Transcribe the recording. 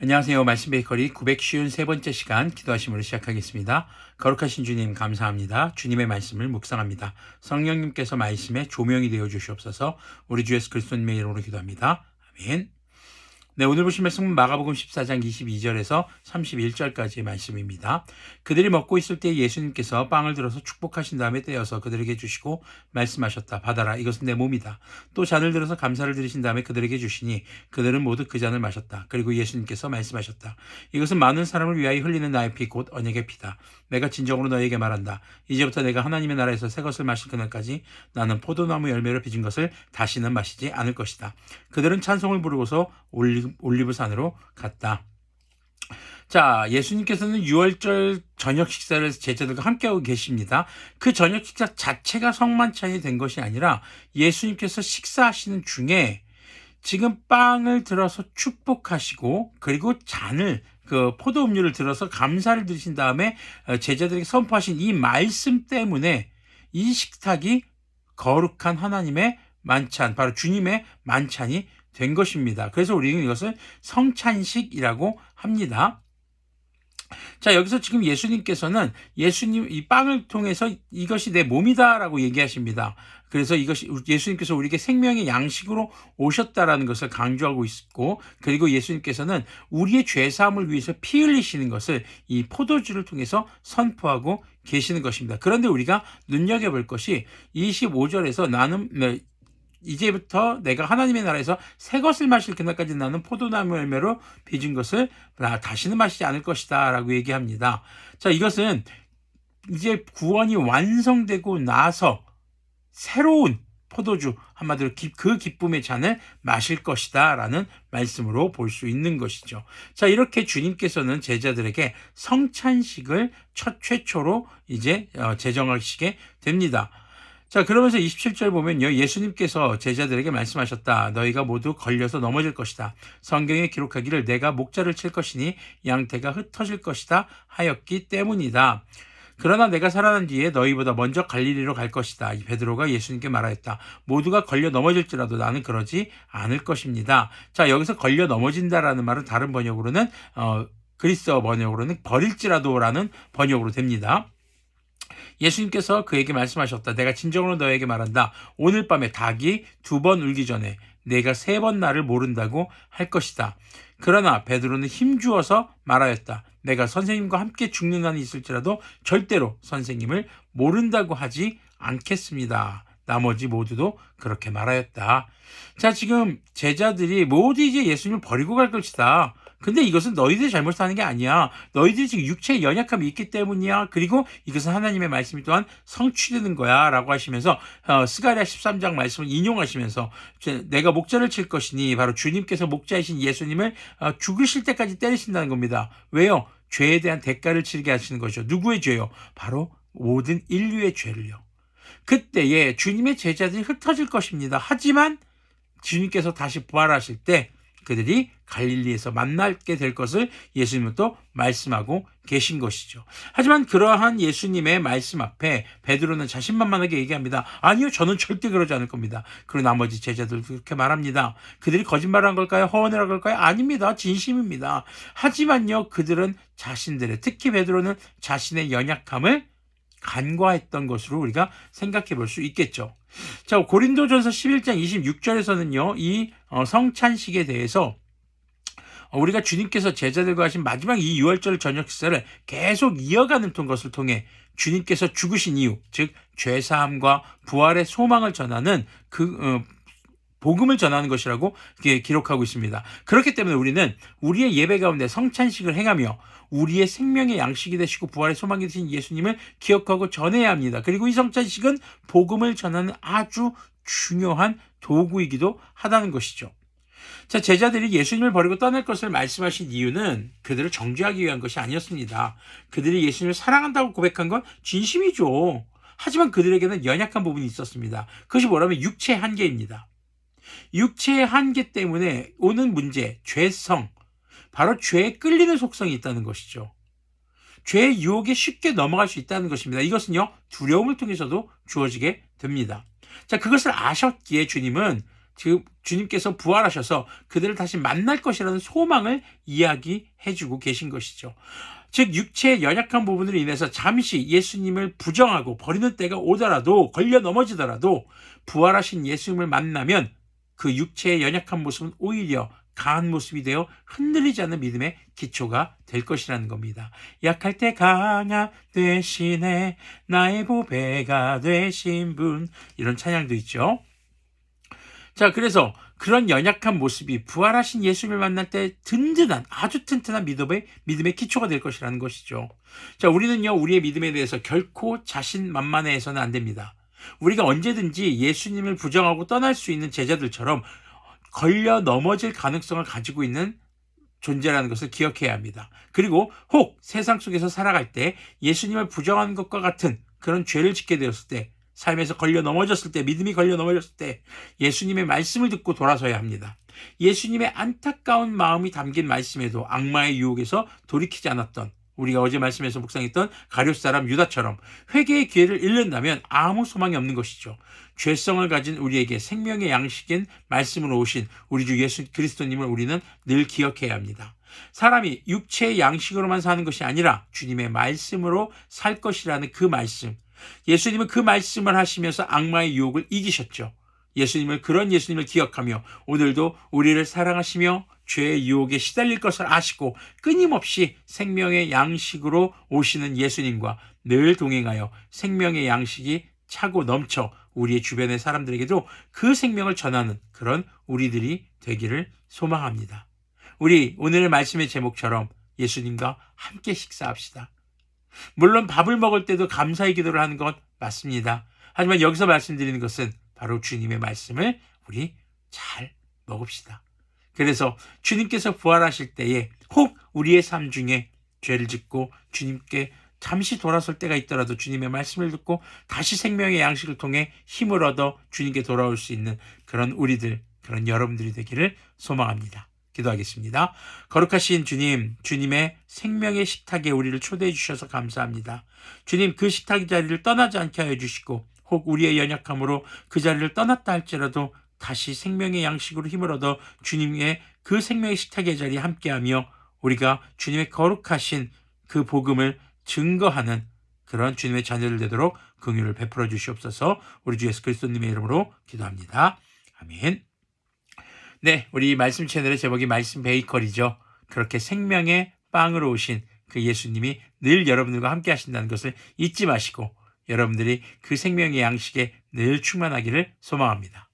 안녕하세요. 말씀 베이커리 953번째 시간 기도하심으로 시작하겠습니다. 거룩하신 주님 감사합니다. 주님의 말씀을 묵상합니다. 성령님께서 말씀에 조명이 되어 주시옵소서. 우리 주 예수 그리스도님의 이름으로 기도합니다. 아멘. 네, 오늘 보실 말씀은 마가복음 14장 22절에서 31절까지의 말씀입니다. 그들이 먹고 있을 때 예수님께서 빵을 들어서 축복하신 다음에 떼어서 그들에게 주시고 말씀하셨다. 받아라. 이것은 내 몸이다. 또 잔을 들어서 감사를 드리신 다음에 그들에게 주시니 그들은 모두 그 잔을 마셨다. 그리고 예수님께서 말씀하셨다. 이것은 많은 사람을 위하여 흘리는 나의 피 곧 언약의 피다. 내가 진정으로 너에게 말한다. 이제부터 내가 하나님의 나라에서 새 것을 마실 그날까지 나는 포도나무 열매로 빚은 것을 다시는 마시지 않을 것이다. 그들은 찬송을 부르고서 올리브산으로 갔다. 자, 예수님께서는 6월절 저녁 식사를 제자들과 함께하고 계십니다. 그 저녁 식사 자체가 성만찬이 된 것이 아니라 예수님께서 식사하시는 중에 지금 빵을 들어서 축복하시고 그리고 잔을 포도 음료를 들어서 감사를 드리신 다음에 제자들에게 선포하신 이 말씀 때문에 이 식탁이 거룩한 하나님의 만찬, 바로 주님의 만찬이 된 것입니다. 그래서 우리는 이것을 성찬식이라고 합니다. 자, 여기서 지금 예수님께서는 이 빵을 통해서 이것이 내 몸이다라고 얘기하십니다. 그래서 이것이 예수님께서 우리에게 생명의 양식으로 오셨다라는 것을 강조하고 있고, 그리고 예수님께서는 우리의 죄사함을 위해서 피 흘리시는 것을 이 포도주를 통해서 선포하고 계시는 것입니다. 그런데 우리가 눈여겨볼 것이 25절에서 이제부터 내가 하나님의 나라에서 새 것을 마실 그날까지 나는 포도나무 열매로 빚은 것을 다시는 마시지 않을 것이다 라고 얘기합니다. 자, 이것은 이제 구원이 완성되고 나서 새로운 포도주, 한마디로 그 기쁨의 잔을 마실 것이다 라는 말씀으로 볼 수 있는 것이죠. 자, 이렇게 주님께서는 제자들에게 성찬식을 최초로 이제 제정하시게 됩니다. 자, 그러면서 27절 보면요. 예수님께서 제자들에게 말씀하셨다. 너희가 모두 걸려서 넘어질 것이다. 성경에 기록하기를 내가 목자를 칠 것이니 양떼가 흩어질 것이다 하였기 때문이다. 그러나 내가 살아난 뒤에 너희보다 먼저 갈릴리로 갈 것이다. 이 베드로가 예수님께 말하였다. 모두가 걸려 넘어질지라도 나는 그러지 않을 것입니다. 자, 여기서 걸려 넘어진다라는 말은 다른 번역으로는 그리스어 번역으로는 버릴지라도라는 번역으로 됩니다. 예수님께서 그에게 말씀하셨다. 내가 진정으로 너에게 말한다. 오늘 밤에 닭이 2번 울기 전에 내가 3번 나를 모른다고 할 것이다. 그러나 베드로는 힘주어서 말하였다. 내가 선생님과 함께 죽는 한이 있을지라도 절대로 선생님을 모른다고 하지 않겠습니다. 나머지 모두도 그렇게 말하였다. 자, 지금 제자들이 모두 이제 예수님을 버리고 갈 것이다. 근데 이것은 너희들이 잘못하는 게 아니야. 너희들이 지금 육체의 연약함이 있기 때문이야. 그리고 이것은 하나님의 말씀이 또한 성취되는 거야 라고 하시면서 스가랴 13장 말씀을 인용하시면서 내가 목자를 칠 것이니 바로 주님께서 목자이신 예수님을 죽으실 때까지 때리신다는 겁니다. 왜요? 죄에 대한 대가를 치르게 하시는 것이죠. 누구의 죄요? 바로 모든 인류의 죄를요. 그때에 주님의 제자들이 흩어질 것입니다. 하지만 주님께서 다시 부활하실 때 그들이 갈릴리에서 만나게 될 것을 예수님은 또 말씀하고 계신 것이죠. 하지만 그러한 예수님의 말씀 앞에 베드로는 자신만만하게 얘기합니다. 아니요, 저는 절대 그러지 않을 겁니다. 그리고 나머지 제자들도 그렇게 말합니다. 그들이 거짓말한 걸까요? 허언을 한 걸까요? 아닙니다. 진심입니다. 하지만요, 그들은 자신들의, 특히 베드로는 자신의 연약함을 간과했던 것으로 우리가 생각해 볼 수 있겠죠. 자, 고린도전서 11장 26절에서는요, 이 성찬식에 대해서 우리가 주님께서 제자들과 하신 마지막 이 6월절 저녁 식사를 계속 이어가는 것을 통해 주님께서 죽으신 이유, 즉 죄사함과 부활의 소망을 전하는 복음을 전하는 것이라고 기록하고 있습니다. 그렇기 때문에 우리는 우리의 예배 가운데 성찬식을 행하며 우리의 생명의 양식이 되시고 부활의 소망이 되신 예수님을 기억하고 전해야 합니다. 그리고 이 성찬식은 복음을 전하는 아주 중요한 도구이기도 하다는 것이죠. 자, 제자들이 예수님을 버리고 떠날 것을 말씀하신 이유는 그들을 정죄하기 위한 것이 아니었습니다. 그들이 예수님을 사랑한다고 고백한 건 진심이죠. 하지만 그들에게는 연약한 부분이 있었습니다. 그것이 뭐라면 육체의 한계입니다. 육체의 한계 때문에 오는 문제, 죄성, 바로 죄에 끌리는 속성이 있다는 것이죠. 죄의 유혹에 쉽게 넘어갈 수 있다는 것입니다. 이것은요, 두려움을 통해서도 주어지게 됩니다. 자, 그것을 아셨기에 주님은 지금 주님께서 부활하셔서 그들을 다시 만날 것이라는 소망을 이야기해주고 계신 것이죠. 즉 육체의 연약한 부분으로 인해서 잠시 예수님을 부정하고 버리는 때가 오더라도, 걸려 넘어지더라도 부활하신 예수님을 만나면 그 육체의 연약한 모습은 오히려 강한 모습이 되어 흔들리지 않는 믿음의 기초가 될 것이라는 겁니다. 약할 때 강화 되시네 나의 보배가 되신 분, 이런 찬양도 있죠. 자, 그래서 그런 연약한 모습이 부활하신 예수님을 만날 때 든든한, 아주 튼튼한 믿음의 기초가 될 것이라는 것이죠. 자, 우리는요, 우리의 믿음에 대해서 결코 자신만만해서는 안 됩니다. 우리가 언제든지 예수님을 부정하고 떠날 수 있는 제자들처럼 걸려 넘어질 가능성을 가지고 있는 존재라는 것을 기억해야 합니다. 그리고 혹 세상 속에서 살아갈 때 예수님을 부정하는 것과 같은 그런 죄를 짓게 되었을 때, 삶에서 걸려 넘어졌을 때, 믿음이 걸려 넘어졌을 때 예수님의 말씀을 듣고 돌아서야 합니다. 예수님의 안타까운 마음이 담긴 말씀에도 악마의 유혹에서 돌이키지 않았던, 우리가 어제 말씀에서 묵상했던 가룟 사람 유다처럼 회개의 기회를 잃는다면 아무 소망이 없는 것이죠. 죄성을 가진 우리에게 생명의 양식인 말씀으로 오신 우리 주 예수 그리스도님을 우리는 늘 기억해야 합니다. 사람이 육체의 양식으로만 사는 것이 아니라 주님의 말씀으로 살 것이라는 그 말씀, 예수님은 그 말씀을 하시면서 악마의 유혹을 이기셨죠. 그런 예수님을 기억하며 오늘도 우리를 사랑하시며 죄의 유혹에 시달릴 것을 아시고 끊임없이 생명의 양식으로 오시는 예수님과 늘 동행하여 생명의 양식이 차고 넘쳐 우리의 주변의 사람들에게도 그 생명을 전하는 그런 우리들이 되기를 소망합니다. 우리 오늘의 말씀의 제목처럼 예수님과 함께 식사합시다. 물론 밥을 먹을 때도 감사의 기도를 하는 것 맞습니다. 하지만 여기서 말씀드리는 것은 바로 주님의 말씀을 우리 잘 먹읍시다. 그래서 주님께서 부활하실 때에 혹 우리의 삶 중에 죄를 짓고 주님께 잠시 돌아설 때가 있더라도 주님의 말씀을 듣고 다시 생명의 양식을 통해 힘을 얻어 주님께 돌아올 수 있는 그런 우리들, 그런 여러분들이 되기를 소망합니다. 기도하겠습니다. 거룩하신 주님, 주님의 생명의 식탁에 우리를 초대해 주셔서 감사합니다. 주님, 그 식탁 자리를 떠나지 않게 하여 주시고 혹 우리의 연약함으로 그 자리를 떠났다 할지라도 다시 생명의 양식으로 힘을 얻어 주님의 그 생명의 식탁의 자리에 함께하며 우리가 주님의 거룩하신 그 복음을 증거하는 그런 주님의 자녀들 되도록 긍휼을 베풀어 주시옵소서. 우리 주 예수 그리스도님의 이름으로 기도합니다. 아멘. 네, 우리 말씀 채널의 제목이 말씀 베이커리죠. 그렇게 생명의 빵으로 오신 그 예수님이 늘 여러분들과 함께 하신다는 것을 잊지 마시고 여러분들이 그 생명의 양식에 늘 충만하기를 소망합니다.